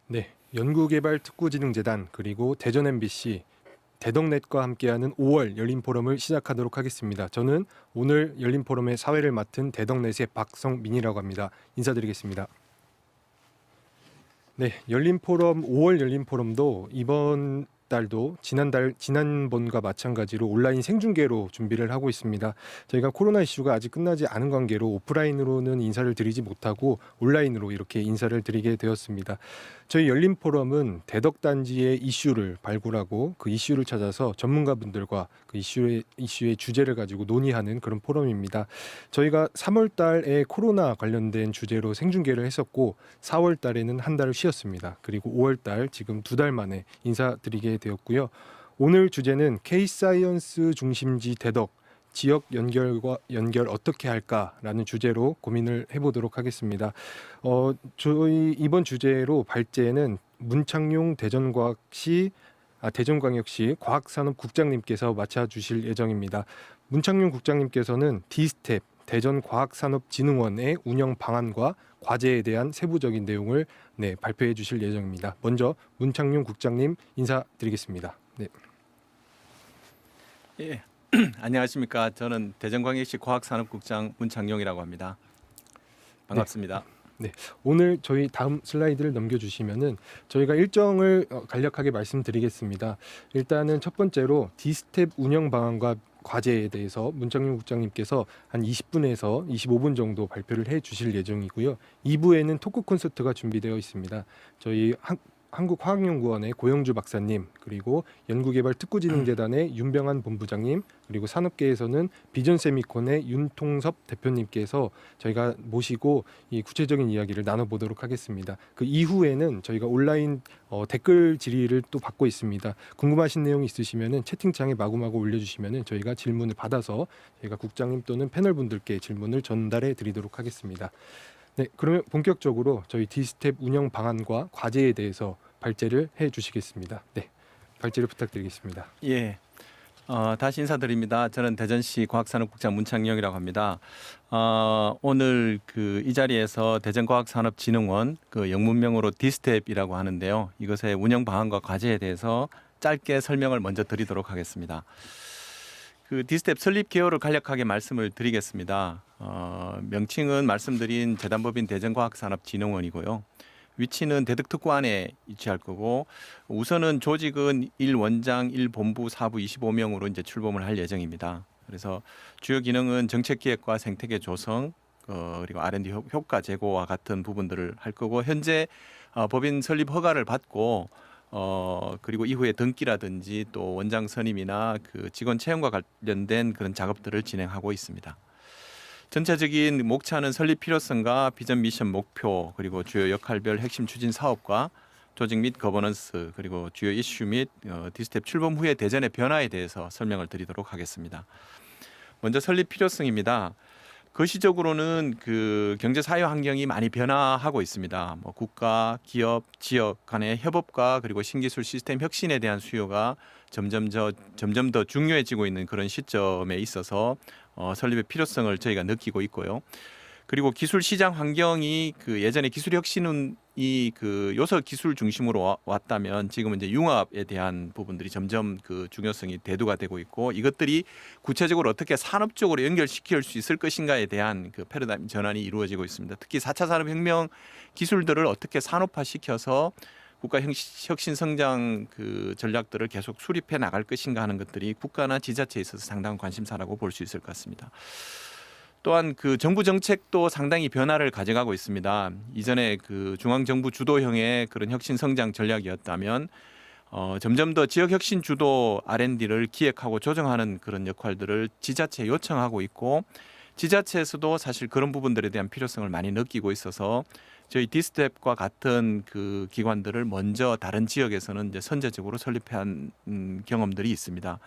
네, 연구개발특구진흥재단 그리고 대전 MBC 대덕넷과 함께하는 5월 열린 포럼을 시작하도록 하겠습니다. 저는 오늘 열린 포럼의 사회를 맡은 대덕넷의 박성민이라고 합니다. 인사드리겠습니다. 네, 열린 포럼 5월 열린 포럼도 이번 달도 지난번과 마찬가지로 온라인 생중계로 준비를 하고 있습니다. 저희가 코로나 이슈가 아직 끝나지 않은 관계로 오프라인으로는 인사를 드리지 못하고 온라인으로 이렇게 인사를 드리게 되었습니다. 저희 열린 포럼은 대덕단지의 이슈를 발굴하고 그 이슈를 찾아서 전문가분들과 그 이슈의 주제를 가지고 논의하는 그런 포럼입니다. 저희가 3월 달에 코로나 관련된 주제로 생중계를 했었고 4월 달에는 한 달을 쉬었습니다. 그리고 5월 달 지금 2달 만에 인사드리게 되었고요. 오늘 주제는 K사이언스 중심지 대덕 지역 연결 어떻게 할까라는 주제로 고민을 해보도록 하겠습니다. 저희 이번 주제로 발제는 문창용 대전광역시 과학산업국장님께서 맡아주실 예정입니다. 문창용 국장님께서는 D스텝 대전과학산업진흥원의 운영 방안과 과제에 대한 세부적인 내용을 발표해 주실 예정입니다. 먼저 문창용 국장님 인사드리겠습니다. 네. 예, 안녕하십니까. 저는 대전광역시 과학산업국장 문창용이라고 합니다. 반갑습니다. 네, 오늘 저희 다음 슬라이드를 넘겨주시면은 저희가 일정을 간략하게 말씀드리겠습니다. 일단은 첫 번째로 D스텝 운영 방안과 과제에 대해서 문창용 국장님께서 한 20분에서 25분 정도 발표를 해 주실 예정이고요. 2부에는 토크 콘서트가 준비되어 있습니다. 저희 한국화학연구원의 고영주 박사님, 그리고 연구개발특구진흥재단의 윤병한 본부장님, 그리고 산업계에서는 비전세미콘의 윤통섭 대표님께서 저희가 모시고 이 구체적인 이야기를 나눠보도록 하겠습니다. 그 이후에는 저희가 온라인 댓글 질의를 또 받고 있습니다. 궁금하신 내용이 있으시면은 채팅창에 마구마구 올려주시면은 저희가 질문을 받아서 저희가 국장님 또는 패널분들께 질문을 전달해 드리도록 하겠습니다. 네, 그러면 본격적으로 저희 D스텝 운영 방안과 과제에 대해서 발제를 해 주시겠습니다. 네, 발제를 부탁드리겠습니다. 예, 다시 인사드립니다. 저는 대전시 과학산업국장 문창용이라고 합니다. 오늘 이 자리에서 대전과학산업진흥원 영문명으로 D스텝이라고 하는데요. 이것의 운영 방안과 과제에 대해서 짧게 설명을 먼저 드리도록 하겠습니다. D스텝 설립 개요를 간략하게 말씀을 드리겠습니다. 명칭은 말씀드린 재단법인 대전과학산업진흥원이고요. 위치는 대덕특구 안에 위치할 거고, 우선은 조직은 1원장 1본부 사부 25명으로 이제 출범을 할 예정입니다. 그래서 주요 기능은 정책기획과 생태계 조성, 그리고 R&D 효과 제고와 같은 부분들을 할 거고, 현재 법인 설립 허가를 받고 그리고 이후에 등기라든지 또 원장 선임이나 직원 채용과 관련된 그런 작업들을 진행하고 있습니다. 전체적인 목차는 설립 필요성과 비전 미션 목표, 그리고 주요 역할별 핵심 추진 사업과 조직 및 거버넌스, 그리고 주요 이슈 및 D스텝 출범 후의 대전의 변화에 대해서 설명을 드리도록 하겠습니다. 먼저 설립 필요성입니다. 거시적으로는 경제 사회 환경이 많이 변화하고 있습니다. 국가, 기업, 지역 간의 협업과 그리고 신기술 시스템 혁신에 대한 수요가 점점 더 중요해지고 있는 그런 시점에 있어서 설립의 필요성을 저희가 느끼고 있고요. 그리고 기술 시장 환경이 예전에 기술 혁신은 요소 기술 중심으로 왔다면 지금은 이제 융합에 대한 부분들이 점점 중요성이 대두가 되고 있고, 이것들이 구체적으로 어떻게 산업적으로 연결시킬 수 있을 것인가에 대한 패러다임 전환이 이루어지고 있습니다. 특히 4차 산업혁명 기술들을 어떻게 산업화시켜서 국가 혁신 성장 전략들을 계속 수립해 나갈 것인가 하는 것들이 국가나 지자체에 있어서 상당한 관심사라고 볼 수 있을 것 같습니다. 또한 정부 정책도 상당히 변화를 가져가고 있습니다. 이전에 중앙정부 주도형의 그런 혁신 성장 전략이었다면 점점 더 지역 혁신 주도 R&D를 기획하고 조정하는 그런 역할들을 지자체에 요청하고 있고, 지자체에서도 사실 그런 부분들에 대한 필요성을 많이 느끼고 있어서 저희 D스텝과 같은 기관들을 먼저 다른 지역에서는 이제 선제적으로 설립한 경험들이 있습니다.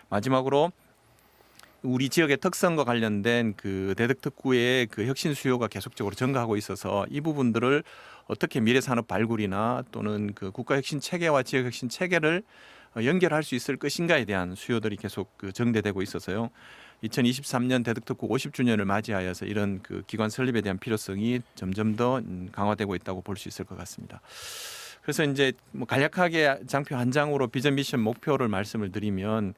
마지막으로 우리 지역의 특성과 관련된 대덕특구의 혁신 수요가 계속적으로 증가하고 있어서 이 부분들을 어떻게 미래산업 발굴이나 또는 국가 혁신 체계와 지역 혁신 체계를 연결할 수 있을 것인가에 대한 수요들이 계속 정대되고 있어서요. 2023년 대덕특구 50주년을 맞이하여서 이런 기관 설립에 대한 필요성이 점점 더 강화되고 있다고 볼 수 있을 것 같습니다. 그래서 이제 뭐 간략하게 장표 한 장으로 비전 미션 목표를 말씀을 드리면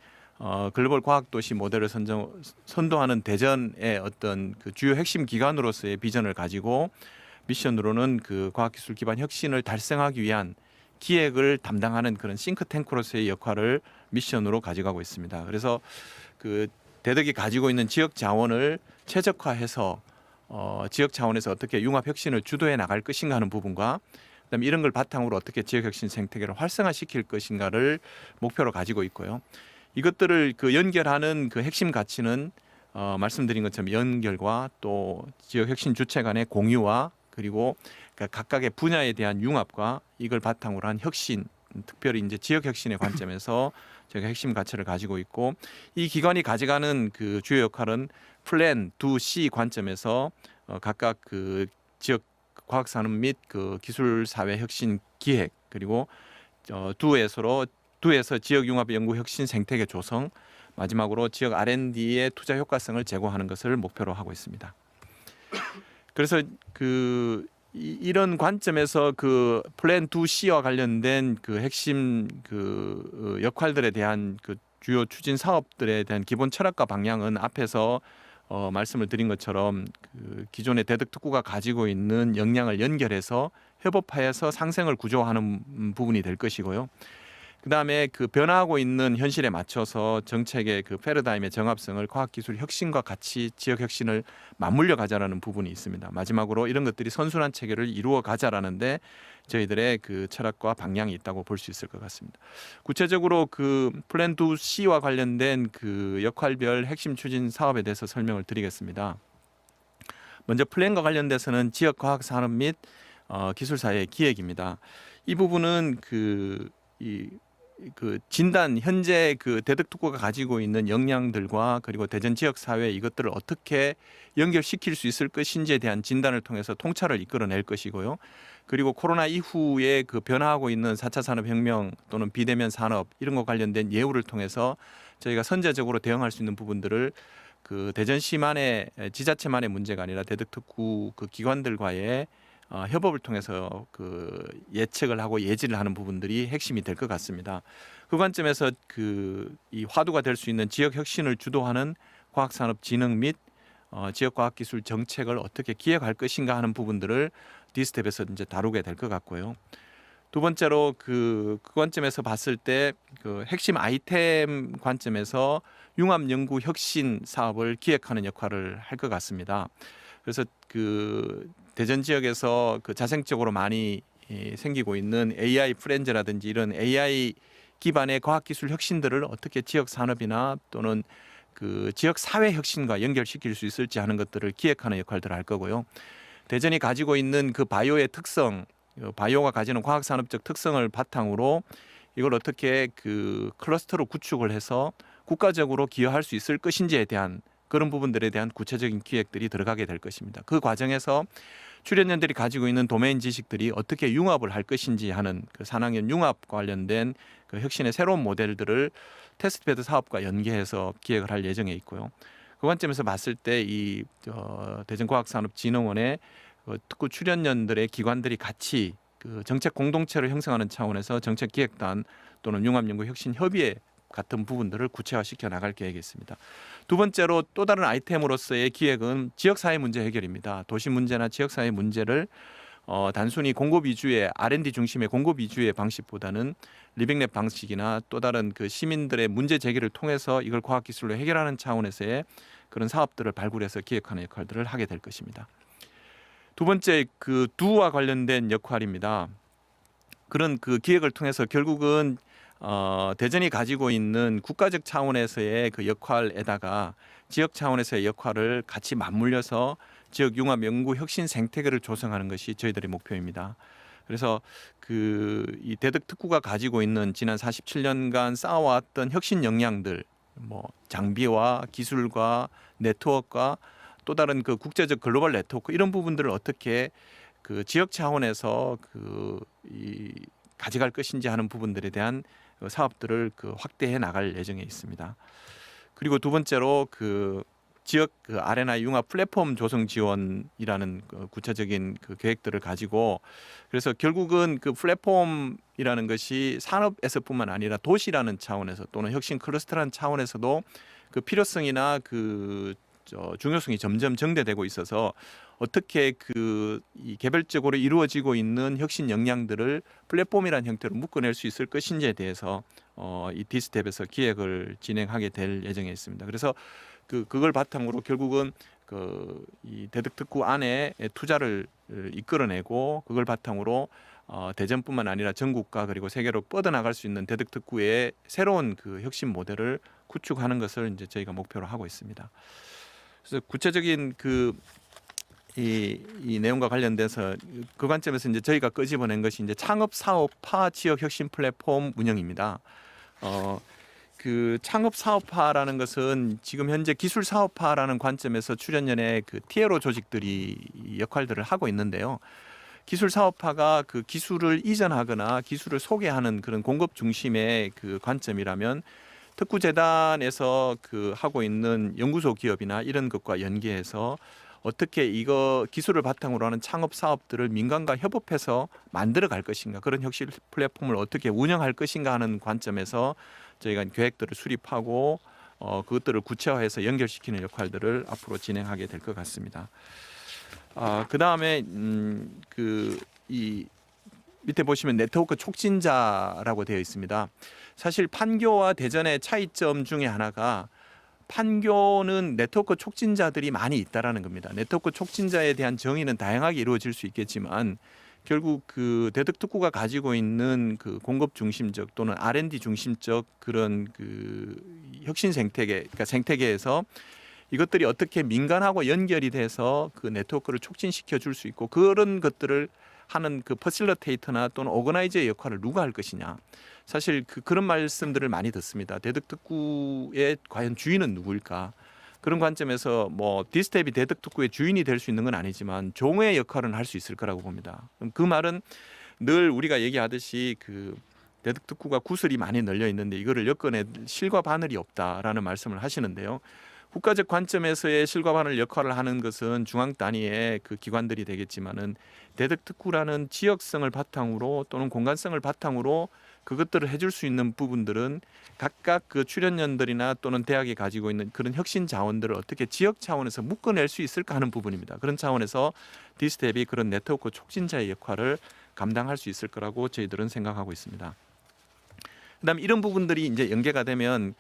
글로벌 과학도시 모델을 선도하는 대전의 어떤 그 주요 핵심 기관으로서의 비전을 가지고 미션으로는 그 과학기술 기반 혁신을 달성하기 위한 기획을 담당하는 그런 싱크탱크로서의 역할을 미션으로 가져가고 있습니다. 그래서 그 대덕이 가지고 있는 지역 자원을 최적화해서 지역 차원에서 어떻게 융합 혁신을 주도해 나갈 것인가 하는 부분과 그다음에 이런 걸 바탕으로 어떻게 지역 혁신 생태계를 활성화시킬 것인가를 목표로 가지고 있고요. 이것들을 그 연결하는 그 핵심 가치는 말씀드린 것처럼 연결과 또 지역 혁신 주체 간의 공유와 그리고 각각의 분야에 대한 융합과 이걸 바탕으로 한 혁신, 특별히 이제 지역 혁신의 관점에서 저희가 핵심 가치를 가지고 있고 이 기관이 가져가는 그 주요 역할은 플랜 2C 관점에서 각각 그 지역 과학 산업 및 그 기술 사회 혁신 기획 그리고 두에서 지역 융합 연구 혁신 생태계 조성 마지막으로 지역 R&D의 투자 효과성을 제고하는 것을 목표로 하고 있습니다. 그래서 이런 관점에서 그 플랜 2C와 관련된 그 핵심 그 역할들에 대한 그 주요 추진 사업들에 대한 기본 철학과 방향은 앞에서 말씀을 드린 것처럼 그 기존의 대덕 특구가 가지고 있는 역량을 연결해서 협업하여서 상생을 구조하는 부분이 될 것이고요. 그다음에 그 변화하고 있는 현실에 맞춰서 정책의 그 패러다임의 정합성을 과학기술 혁신과 같이 지역 혁신을 맞물려 가자라는 부분이 있습니다. 마지막으로 이런 것들이 선순환 체계를 이루어 가자라는데 저희들의 그 철학과 방향이 있다고 볼 수 있을 것 같습니다. 구체적으로 그 플랜 2C와 관련된 그 역할별 핵심 추진 사업에 대해서 설명을 드리겠습니다. 먼저 플랜과 관련돼서는 지역 과학 산업 및 기술 사회 기획입니다. 이 부분은 그 진단 현재 그 대덕 특구가 가지고 있는 역량들과 그리고 대전 지역 사회 이것들을 어떻게 연결시킬 수 있을 것인지에 대한 진단을 통해서 통찰을 이끌어낼 것이고요. 그리고 코로나 이후에 그 변화하고 있는 4차 산업혁명 또는 비대면 산업 이런 것 관련된 예우를 통해서 저희가 선제적으로 대응할 수 있는 부분들을 그 대전시만의 지자체만의 문제가 아니라 대덕 특구 그 기관들과의 협업을 통해서 그 예측을 하고 예지를 하는 부분들이 핵심이 될 것 같습니다. 그 관점에서 이 화두가 될 수 있는 지역 혁신을 주도하는 과학산업진흥 및 지역과학기술 정책을 어떻게 기획할 것인가 하는 부분들을 D스텝에서 이제 다루게 될 것 같고요. 두 번째로 그 관점에서 봤을 때 그 핵심 아이템 관점에서 융합 연구 혁신 사업을 기획하는 역할을 할 것 같습니다. 그래서 그 대전 지역에서 그 자생적으로 많이 생기고 있는 AI 프렌즈라든지 이런 AI 기반의 과학기술 혁신들을 어떻게 지역 산업이나 또는 그 지역 사회 혁신과 연결시킬 수 있을지 하는 것들을 기획하는 역할들을 할 거고요. 대전이 가지고 있는 그 바이오의 특성, 바이오가 가지는 과학산업적 특성을 바탕으로 이걸 어떻게 그 클러스터로 구축을 해서 국가적으로 기여할 수 있을 것인지에 대한 그런 부분들에 대한 구체적인 기획들이 들어가게 될 것입니다. 그 과정에서 출연연들이 가지고 있는 도메인 지식들이 어떻게 융합을 할 것인지 하는 그 산학연 융합 관련된 그 혁신의 새로운 모델들을 테스트베드 사업과 연계해서 기획을 할 예정에 있고요. 그 관점에서 봤을 때 이 대전과학산업진흥원의 특구 출연연들의 기관들이 같이 그 정책 공동체를 형성하는 차원에서 정책기획단 또는 융합연구혁신협의회 같은 부분들을 구체화시켜 나갈 계획이 있습니다. 두 번째로 또 다른 아이템으로서의 기획은 지역사회 문제 해결입니다. 도시 문제나 지역사회 문제를 단순히 공급 위주의 R&D 중심의 공급 위주의 방식보다는 리빙랩 방식이나 또 다른 그 시민들의 문제 제기를 통해서 이걸 과학기술로 해결하는 차원에서의 그런 사업들을 발굴해서 기획하는 역할들을 하게 될 것입니다. 두 번째 그 두와 관련된 역할입니다. 그런 그 기획을 통해서 결국은 대전이 가지고 있는 국가적 차원에서의 그 역할에다가 지역 차원에서의 역할을 같이 맞물려서 지역 융합 연구 혁신 생태계를 조성하는 것이 저희들의 목표입니다. 그래서 이 대덕 특구가 가지고 있는 지난 47년간 쌓아왔던 혁신 역량들, 뭐 장비와 기술과 네트워크와 또 다른 그 국제적 글로벌 네트워크 이런 부분들을 어떻게 그 지역 차원에서 가져갈 것인지 하는 부분들에 대한 사업들을 확대해 나갈 예정에 있습니다. 그리고 두 번째로 지역 그 아레나 융합 플랫폼 조성 지원이라는 그 구체적인 그 계획들을 가지고 그래서 결국은 그 플랫폼이라는 것이 산업에서뿐만 아니라 도시라는 차원에서 또는 혁신 클러스터라는 차원에서도 그 필요성이나 중요성이 점점 증대되고 있어서 어떻게 이 개별적으로 이루어지고 있는 혁신 역량들을 플랫폼이라는 형태로 묶어낼 수 있을 것인지에 대해서 이 디스텝에서 기획을 진행하게 될 예정에 있습니다. 그래서 그걸 바탕으로 결국은 이 대덕특구 안에 투자를 이끌어내고 그걸 바탕으로 대전뿐만 아니라 전국과 그리고 세계로 뻗어나갈 수 있는 대덕특구의 새로운 그 혁신 모델을 구축하는 것을 이제 저희가 목표로 하고 있습니다. 그래서 구체적인 이 내용과 관련돼서 그 관점에서 이제 저희가 끄집어낸 것이 이제 창업 사업화 지역 혁신 플랫폼 운영입니다. 그 창업 사업화라는 것은 지금 현재 기술 사업화라는 관점에서 출연연의 그 TLO 조직들이 역할들을 하고 있는데요. 기술 사업화가 그 기술을 이전하거나 기술을 소개하는 그런 공급 중심의 그 관점이라면 특구재단에서 하고 있는 연구소 기업이나 이런 것과 연계해서 어떻게 이거 기술을 바탕으로 하는 창업 사업들을 민간과 협업해서 만들어 갈 것인가, 그런 혁신 플랫폼을 어떻게 운영할 것인가 하는 관점에서 저희가 계획들을 수립하고 그것들을 구체화해서 연결시키는 역할들을 앞으로 진행하게 될 것 같습니다. 그 다음에 이 밑에 보시면 네트워크 촉진자라고 되어 있습니다. 사실 판교와 대전의 차이점 중에 하나가 판교는 네트워크 촉진자들이 많이 있다라는 겁니다. 네트워크 촉진자에 대한 정의는 다양하게 이루어질 수 있겠지만 결국 그 대덕특구가 가지고 있는 그 공급 중심적 또는 R&D 중심적 그런 그 혁신 생태계, 그러니까 생태계에서 이것들이 어떻게 민간하고 연결이 돼서 그 네트워크를 촉진시켜 줄 수 있고 그런 것들을 하는 그 퍼실러테이터나 또는 오거나이저의 역할을 누가 할 것이냐. 사실 그런 말씀들을 많이 듣습니다. 대덕특구의 과연 주인은 누구일까? 그런 관점에서 뭐 디스텝이 대덕특구의 주인이 될 수 있는 건 아니지만 종의 역할은 할 수 있을 거라고 봅니다. 그 말은 늘 우리가 얘기하듯이 그 대덕특구가 구슬이 많이 널려 있는데 이거를 엮어낼 실과 바늘이 없다라는 말씀을 하시는데요. 국가적 관점에서의 실과 바늘 역할을 하는 것은 중앙 단위의 그 기관들이 되겠지만은 대덕특구라는 지역성을 바탕으로 또는 공간성을 바탕으로 그것들을 해줄 수 있는 부분들은 각각 그 출연연들이나 또는 대학이 가지고 있는 그런 혁신 자원들을 어떻게 지역 차원에서 묶어낼 수 있을까 하는 부분입니다. 그런 차원에서 디스텝이 그런 네트워크 촉진자의 역할을 감당할 수 있을 거라고 저희들은 생각하고 있습니다. 그다음에 이런 부분들이 이제 연계가 되면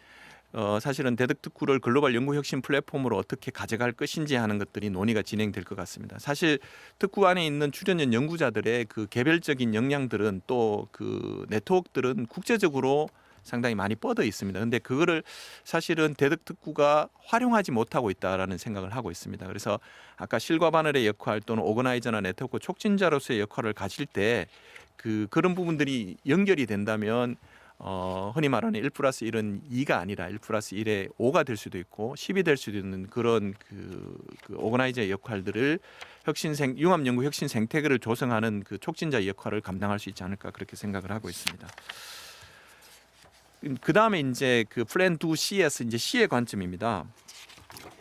사실은 대덕특구를 글로벌 연구혁신 플랫폼으로 어떻게 가져갈 것인지 하는 것들이 논의가 진행될 것 같습니다. 사실 특구 안에 있는 출연연 연구자들의 그 개별적인 역량들은 또 그 네트워크들은 국제적으로 상당히 많이 뻗어 있습니다. 그런데 그거를 사실은 대덕특구가 활용하지 못하고 있다라는 생각을 하고 있습니다. 그래서 아까 실과 바늘의 역할 또는 오거나이저나 네트워크 촉진자로서의 역할을 가질 때 그런 부분들이 연결이 된다면 흔히 말하는 1+1은 2가 아니라 1+1의 5가 될 수도 있고 10이 될 수도 있는 그런 그 오거나이저의 역할들을 융합연구 혁신 생태계를 조성하는 그 촉진자의 역할을 감당할 수 있지 않을까 그렇게 생각을 하고 있습니다. 그 다음에 이제 그 플랜 2C에서 이제 C의 관점입니다.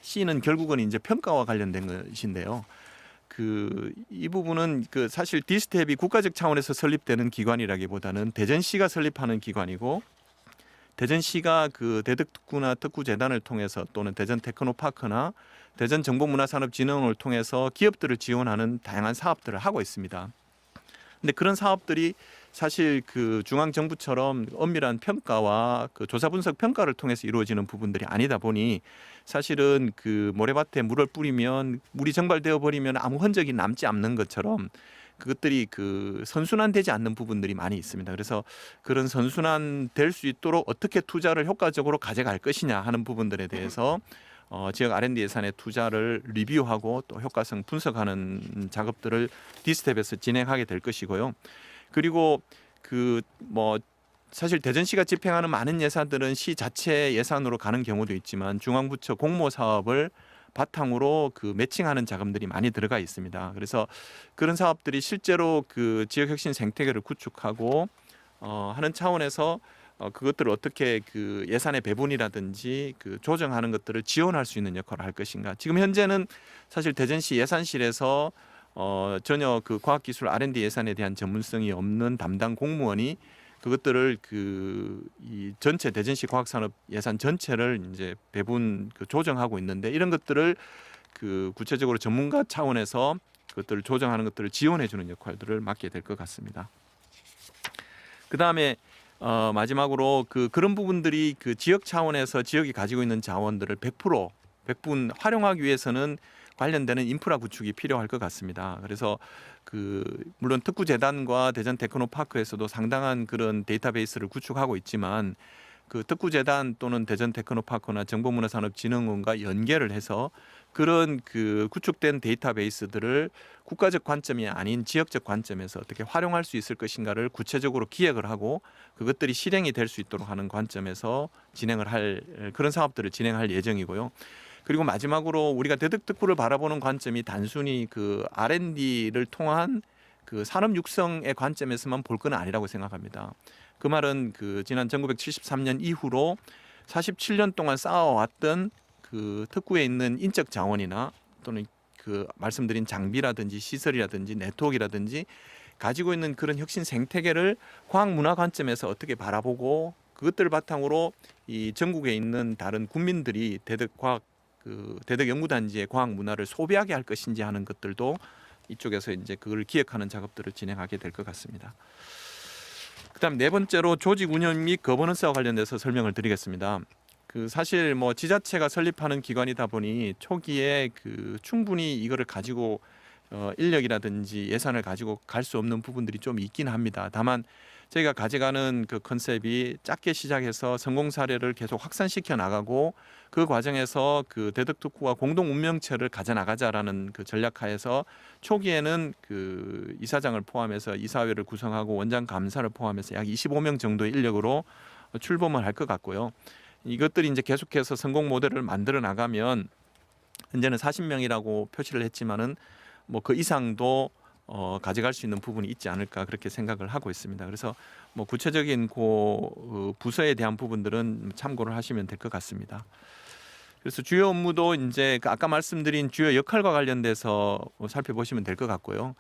C는 결국은 이제 평가와 관련된 것인데요. 이 부분은 사실 디스텝이 국가적 차원에서 설립되는 기관이라기보다는 대전시가 설립하는 기관이고 대전시가 그 대덕특구나 특구재단을 통해서 또는 대전 테크노파크나 대전 정보문화산업진흥원을 통해서 기업들을 지원하는 다양한 사업들을 하고 있습니다. 근데 그런 사업들이 사실 그 중앙 정부처럼 엄밀한 평가와 그 조사 분석 평가를 통해서 이루어지는 부분들이 아니다 보니 사실은 그 모래밭에 물을 뿌리면 물이 정발되어 버리면 아무 흔적이 남지 않는 것처럼 그것들이 그 선순환되지 않는 부분들이 많이 있습니다. 그래서 그런 선순환 될 수 있도록 어떻게 투자를 효과적으로 가져갈 것이냐 하는 부분들에 대해서 지역 R&D 예산의 투자를 리뷰하고 또 효과성 분석하는 작업들을 디스텝에서 진행하게 될 것이고요. 그리고 사실 대전시가 집행하는 많은 예산들은 시 자체 예산으로 가는 경우도 있지만 중앙부처 공모 사업을 바탕으로 그 매칭하는 자금들이 많이 들어가 있습니다. 그래서 그런 사업들이 실제로 그 지역 혁신 생태계를 구축하고 하는 차원에서 그것들을 어떻게 그 예산의 배분이라든지 그 조정하는 것들을 지원할 수 있는 역할을 할 것인가. 지금 현재는 사실 대전시 예산실에서 전혀 그 과학기술 R&D 예산에 대한 전문성이 없는 담당 공무원이 그것들을 이 전체 대전시 과학산업 예산 전체를 이제 배분 조정하고 있는데, 이런 것들을 구체적으로 전문가 차원에서 그것들을 조정하는 것들을 지원해주는 역할들을 맡게 될 것 같습니다. 그 다음에 마지막으로 그런 부분들이 그 지역 차원에서 지역이 가지고 있는 자원들을 100% 활용하기 위해서는 관련되는 인프라 구축이 필요할 것 같습니다. 그래서 물론 특구재단과 대전 테크노파크에서도 상당한 그런 데이터베이스를 구축하고 있지만, 그 특구재단 또는 대전 테크노파크나 정보문화산업진흥원과 연계를 해서 그런 구축된 데이터베이스들을 국가적 관점이 아닌 지역적 관점에서 어떻게 활용할 수 있을 것인가를 구체적으로 기획을 하고 그것들이 실행이 될 수 있도록 하는 관점에서 진행을 할 그런 사업들을 진행할 예정이고요. 그리고 마지막으로 우리가 대덕특구를 바라보는 관점이 단순히 R&D를 통한 산업 육성의 관점에서만 볼 건 아니라고 생각합니다. 그 말은 지난 1973년 이후로 47년 동안 쌓아왔던 특구에 있는 인적 자원이나 또는 말씀드린 장비라든지 시설이라든지 네트워크라든지 가지고 있는 그런 혁신 생태계를 과학 문화 관점에서 어떻게 바라보고 그것들을 바탕으로 이 전국에 있는 다른 국민들이 대덕 연구단지의 과학 문화를 소비하게 할 것인지 하는 것들도 이쪽에서 이제 그걸 기획하는 작업들을 진행하게 될 것 같습니다. 그다음 네 번째로 조직 운영 및 거버넌스와 관련돼서 설명을 드리겠습니다. 사실 지자체가 설립하는 기관이다 보니 초기에 충분히 이거를 가지고 인력이라든지 예산을 가지고 갈 수 없는 부분들이 좀 있긴 합니다. 다만 저희가 가져가는 컨셉이 작게 시작해서 성공 사례를 계속 확산시켜 나가고 그 과정에서 대덕특구와 공동 운명체를 가져 나가자라는 전략하에서 초기에는 이사장을 포함해서 이사회를 구성하고 원장 감사를 포함해서 약 25명 정도의 인력으로 출범을 할 것 같고요. 이것들이 이제 계속해서 성공 모델을 만들어 나가면 현재는 40명이라고 표시를 했지만은 그 이상도 가져갈 수 있는 부분이 있지 않을까 그렇게 생각을 하고 있습니다. 그래서 구체적인 부서에 대한 부분들은 참고를 하시면 될 것 같습니다. 그래서 주요 업무도 이제 아까 말씀드린 주요 역할과 관련돼서 살펴보시면 될 것 같고요.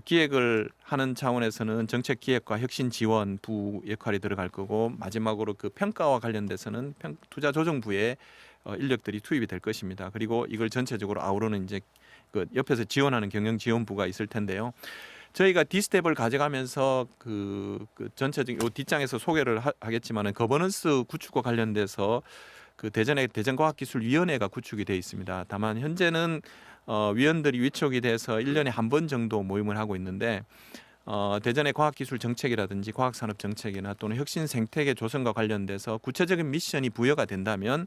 기획을 하는 차원에서는 정책기획과 혁신지원부 역할이 들어갈 거고, 마지막으로 평가와 관련돼서는 투자조정부의 인력들이 투입이 될 것입니다. 그리고 이걸 전체적으로 아우르는 이제 옆에서 지원하는 경영지원부가 있을 텐데요. 저희가 D스텝을 가져가면서 전체적인 요 뒷장에서 소개를 하겠지만은 거버넌스 구축과 관련돼서 대전의 대전과학기술위원회가 구축이 되어 있습니다. 다만 현재는 위원들이 위촉이 돼서 1년에 한 번 정도 모임을 하고 있는데, 대전의 과학기술 정책이라든지 과학산업 정책이나 또는 혁신 생태계 조성과 관련돼서 구체적인 미션이 부여가 된다면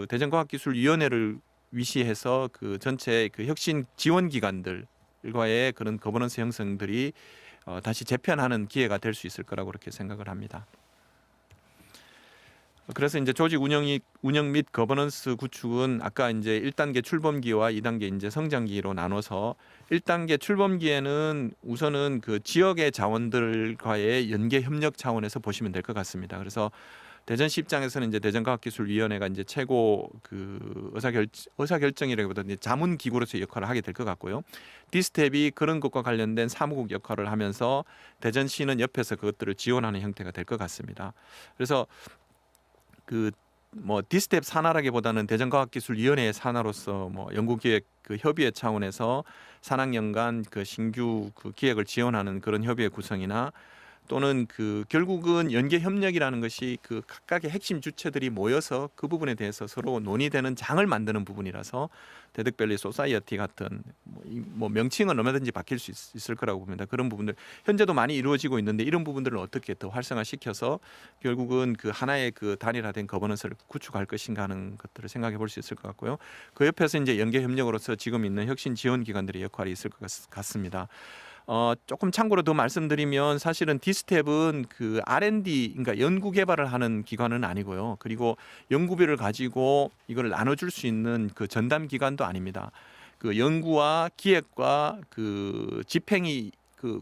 대전과학기술위원회를 위시해서 전체 혁신 지원 기관들과의 그런 거버넌스 형성들이 다시 재편하는 기회가 될 수 있을 거라고 그렇게 생각을 합니다. 그래서 이제 조직 운영 및 거버넌스 구축은 아까 이제 1단계 출범기와 2단계 이제 성장기로 나눠서 1단계 출범기에는 우선은 지역의 자원들과의 연계 협력 차원에서 보시면 될 것 같습니다. 그래서 대전시 입장에서는 이제 대전과학기술위원회가 이제 최고 의사결정이라기보다 이제 자문기구로서 역할을 하게 될 것 같고요. D스텝이 그런 것과 관련된 사무국 역할을 하면서 대전시는 옆에서 그것들을 지원하는 형태가 될 것 같습니다. 그래서 D스텝 산하라기보다는 대전과학기술위원회의 산하로서 연구기획 협의회 차원에서 산학연간 신규 기획을 지원하는 그런 협의회 구성이나, 또는 결국은 연계 협력이라는 것이 각각의 핵심 주체들이 모여서 그 부분에 대해서 서로 논의되는 장을 만드는 부분이라서 데득밸리 소사이어티 같은 명칭은 얼마든지 바뀔 수 있을 거라고 봅니다. 그런 부분들 현재도 많이 이루어지고 있는데, 이런 부분들을 어떻게 더 활성화시켜서 결국은 하나의 단일화된 거버넌스를 구축할 것인가 하는 것들을 생각해 볼 수 있을 것 같고요. 그 옆에서 이제 연계 협력으로서 지금 있는 혁신 지원 기관들의 역할이 있을 것 같습니다. 조금 참고로 더 말씀드리면, 사실은 D스텝은 R&D, 그러니까 연구 개발을 하는 기관은 아니고요. 그리고 연구비를 가지고 이걸 나눠줄 수 있는 전담 기관도 아닙니다. 연구와 기획과 집행이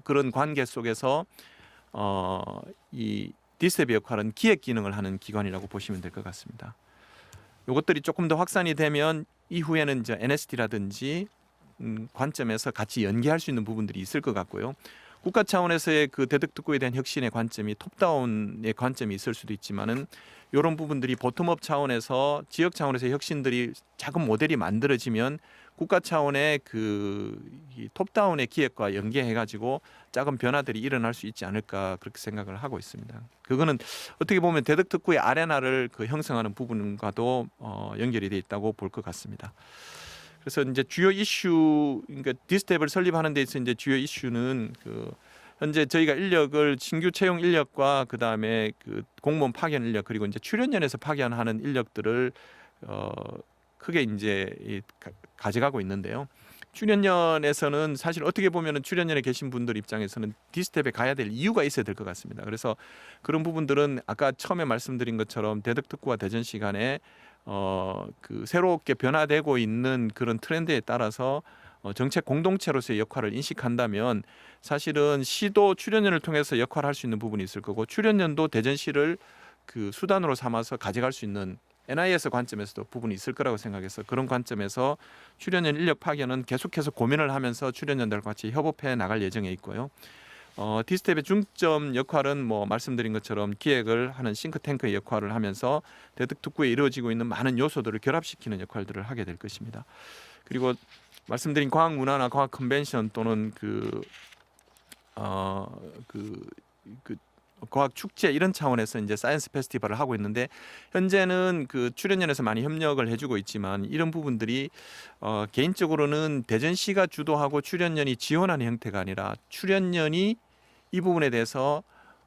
그런 관계 속에서 이 디스텝의 역할은 기획 기능을 하는 기관이라고 보시면 될 것 같습니다. 이것들이 조금 더 확산이 되면 이후에는 이제 NST라든지 관점에서 같이 연계할 수 있는 부분들이 있을 것 같고요. 국가 차원에서의 그 대덕특구에 대한 혁신의 관점이 톱다운의 관점이 있을 수도 있지만은 이런 부분들이 보텀업 차원에서 지역 차원에서의 혁신들이 작은 모델이 만들어지면 국가 차원의 이 톱다운의 기획과 연계해가지고 작은 변화들이 일어날 수 있지 않을까 그렇게 생각을 하고 있습니다. 그거는 어떻게 보면 대덕특구의 아레나를 그 형성하는 부분과도 연결이 돼 있다고 볼 것 같습니다. 그래서 이제 주요 이슈, 그러니까 디스텝을 설립하는 데 있어 이제 주요 이슈는 그 현재 저희가 인력을 신규 채용 인력과 그 다음에 그 공무원 파견 인력 그리고 이제 출연연에서 파견하는 인력들을 크게 이제 가져가고 있는데요. 출연연에서는 사실 어떻게 보면은 출연연에 계신 분들 입장에서는 디스텝에 가야 될 이유가 있어야 될 것 같습니다. 그래서 그런 부분들은 아까 처음에 말씀드린 것처럼 대덕특구와 대전시 간에 그 새롭게 변화되고 있는 그런 트렌드에 따라서 정책 공동체로서의 역할을 인식한다면 사실은 시도 출연연을 통해서 역할을 할 수 있는 부분이 있을 거고 출연연도 대전시를 그 수단으로 삼아서 가져갈 수 있는 NIS 관점에서도 부분이 있을 거라고 생각해서 그런 관점에서 출연연 인력 파견은 계속해서 고민을 하면서 출연연들과 같이 협업해 나갈 예정에 있고요. 디스텝의 중점 역할은 뭐 말씀드린 것처럼 기획을 하는 싱크탱크의 역할을 하면서 대덕특구에 이루어지고 있는 많은 요소들을 결합시키는 역할들을 하게 될 것입니다. 그리고 말씀드린 과학문화나 과학 컨벤션 또는 과학 축제 이런 차원에서 이제 사이언스 페스티벌을 하고 있는데 현재는 그 출연연에서 많이 협력을 해주고 있지만 이런 부분들이 개인적으로는 대전시가 주도하고 출연연이 지원하는 형태가 아니라 출연연이 이 부분에 대해서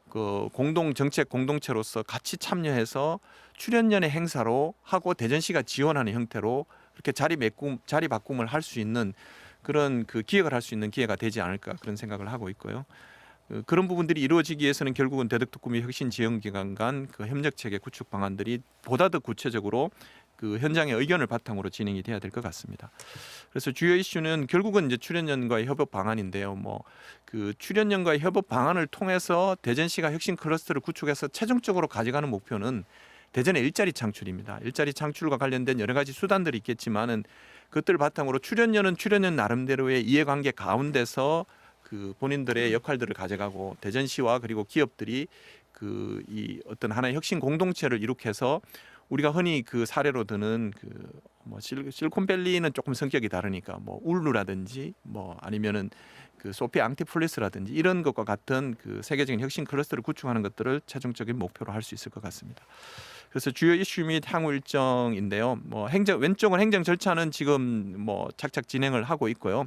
그 공동 정책 공동체로서 같이 참여해서 출연연의 행사로 하고 대전시가 지원하는 형태로 그렇게 자리 바꿈을 할 수 있는 그런 그 기획을 할 수 있는 기회가 되지 않을까 그런 생각을 하고 있고요. 그런 부분들이 이루어지기 위해서는 결국은 대덕특구 및 혁신지원기관 간 그 협력체계 구축 방안들이 보다 더 구체적으로 그 현장의 의견을 바탕으로 진행이 돼야 될 것 같습니다. 그래서 주요 이슈는 결국은 이제 출연연과의 협업 방안인데요. 뭐 그 출연연과의 협업 방안을 통해서 대전시가 혁신 클러스터를 구축해서 최종적으로 가져가는 목표는 대전의 일자리 창출입니다. 일자리 창출과 관련된 여러 가지 수단들이 있겠지만은 그것들을 바탕으로 출연연은 출연연 나름대로의 이해관계 가운데서 그 본인들의 역할들을 가져가고 대전시와 그리고 기업들이 그 이 어떤 하나의 혁신 공동체를 이룩해서 우리가 흔히 그 사례로 드는 그 뭐 실리콘밸리는 조금 성격이 다르니까 뭐 울루라든지 뭐 아니면은 그 소피아 앙티폴리스라든지 이런 것과 같은 그 세계적인 혁신 클러스터를 구축하는 것들을 최종적인 목표로 할 수 있을 것 같습니다. 그래서 주요 이슈 및 향후 일정인데요. 뭐 왼쪽은 행정 절차는 지금 뭐 착착 진행을 하고 있고요.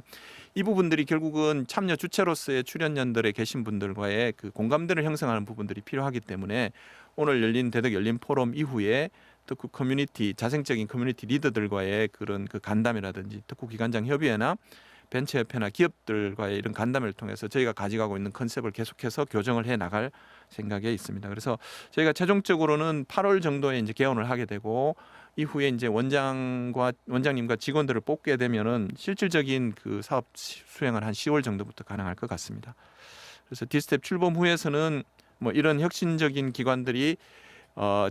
이 부분들이 결국은 참여 주체로서의 출연연들에 계신 분들과의 그 공감대를 형성하는 부분들이 필요하기 때문에 오늘 열린 대덕 열린 포럼 이후에 특구 커뮤니티 자생적인 커뮤니티 리더들과의 그런 그 간담회라든지 특구 기관장 협의회나 벤처협회나 기업들과의 이런 간담회를 통해서 저희가 가져가고 있는 컨셉을 계속해서 교정을 해 나갈 생각에 있습니다. 그래서 저희가 최종적으로는 8월 정도에 이제 개원을 하게 되고 이후에 이제 원장님과 직원들을 뽑게 되면은 실질적인 그 사업 수행을 한 10월 정도부터 가능할 것 같습니다. 그래서 디스텝 출범 후에서는 뭐 이런 혁신적인 기관들이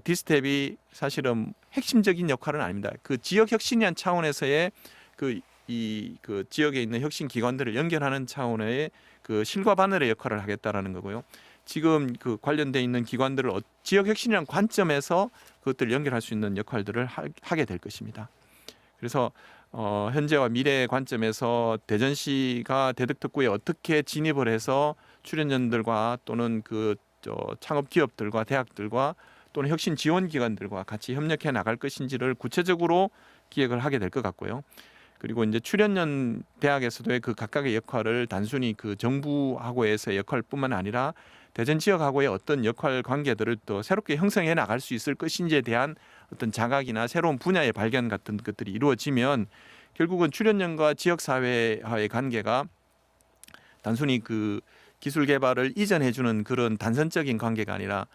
디스텝이 사실은 핵심적인 역할은 아닙니다. 그 지역 혁신이란 차원에서의 그 지역에 있는 혁신 기관들을 연결하는 차원의 그 실과 바늘의 역할을 하겠다라는 거고요. 지금 그 관련돼 있는 기관들을 지역 혁신이라는 관점에서 그것들을 연결할 수 있는 역할들을 하게 될 것입니다. 그래서 현재와 미래의 관점에서 대전시가 대덕특구에 어떻게 진입을 해서 출연연들과 또는 창업 기업들과 대학들과 또는 혁신 지원 기관들과 같이 협력해 나갈 것인지를 구체적으로 기획을 하게 될 것 같고요. 그리고 이제 출연연 대학에서도의 그 각각의 역할을 단순히 그 정부하고에서의 역할뿐만 아니라 대전 지역하고의 어떤 역할 관계들을 또 새롭게 형성해 나갈 수 있을 것인지에 대한 어떤 자각이나 새로운 분야의 발견 같은 것들이 이루어지면 결국은 출연연과 지역 사회와의 관계가 단순히 그 기술 개발을 이전해 주는 그런 단선적인 관계가 아니라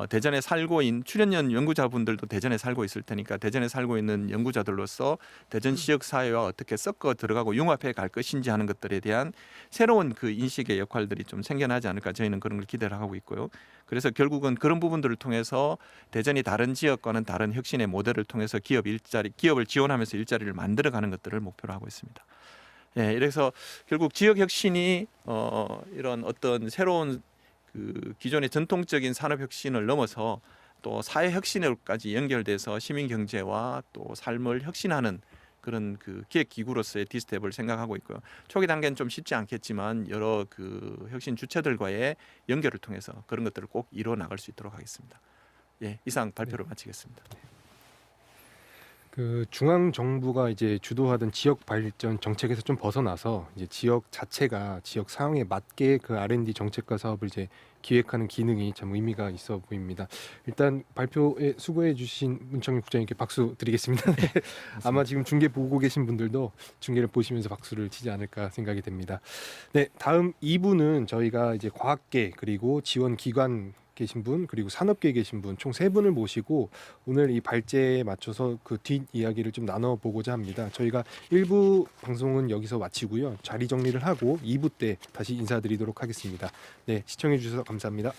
대전에 살고 있는 출연연 연구자분들도 대전에 살고 있을 테니까 대전에 살고 있는 연구자들로서 대전 지역 사회와 어떻게 섞어 들어가고 융합해 갈 것인지 하는 것들에 대한 새로운 그 인식의 역할들이 좀 생겨나지 않을까 저희는 그런 걸 기대를 하고 있고요. 그래서 결국은 그런 부분들을 통해서 대전이 다른 지역과는 다른 혁신의 모델을 통해서 기업을 지원하면서 일자리를 만들어가는 것들을 목표로 하고 있습니다. 예, 이래서 결국 지역 혁신이 이런 어떤 새로운 그 기존의 전통적인 산업 혁신을 넘어서 또 사회 혁신으로까지 연결돼서 시민 경제와 또 삶을 혁신하는 그런 그 기획 기구로서의 디스텝을 생각하고 있고요. 초기 단계는 좀 쉽지 않겠지만 여러 그 혁신 주체들과의 연결을 통해서 그런 것들을 꼭 이뤄 나갈 수 있도록 하겠습니다. 예, 이상 발표를 마치겠습니다. 그 중앙 정부가 이제 주도하던 지역 발전 정책에서 좀 벗어나서 이제 지역 자체가 지역 상황에 맞게 그 R&D 정책과 사업을 이제 기획하는 기능이 참 의미가 있어 보입니다. 일단 발표에 수고해 주신 문창용 국장님께 박수 드리겠습니다. 네. 아마 지금 중계 보고 계신 분들도 중계를 보시면서 박수를 치지 않을까 생각이 됩니다. 네, 다음 2부는 저희가 이제 과학계 그리고 지원 기관 계신 분 그리고 산업계에 계신 분 총 3분을 모시고 오늘 이 발제에 맞춰서 그 뒷 이야기를 좀 나눠보고자 합니다. 저희가 1부 방송은 여기서 마치고요. 자리 정리를 하고 2부 때 다시 인사드리도록 하겠습니다. 네, 시청해 주셔서 감사합니다.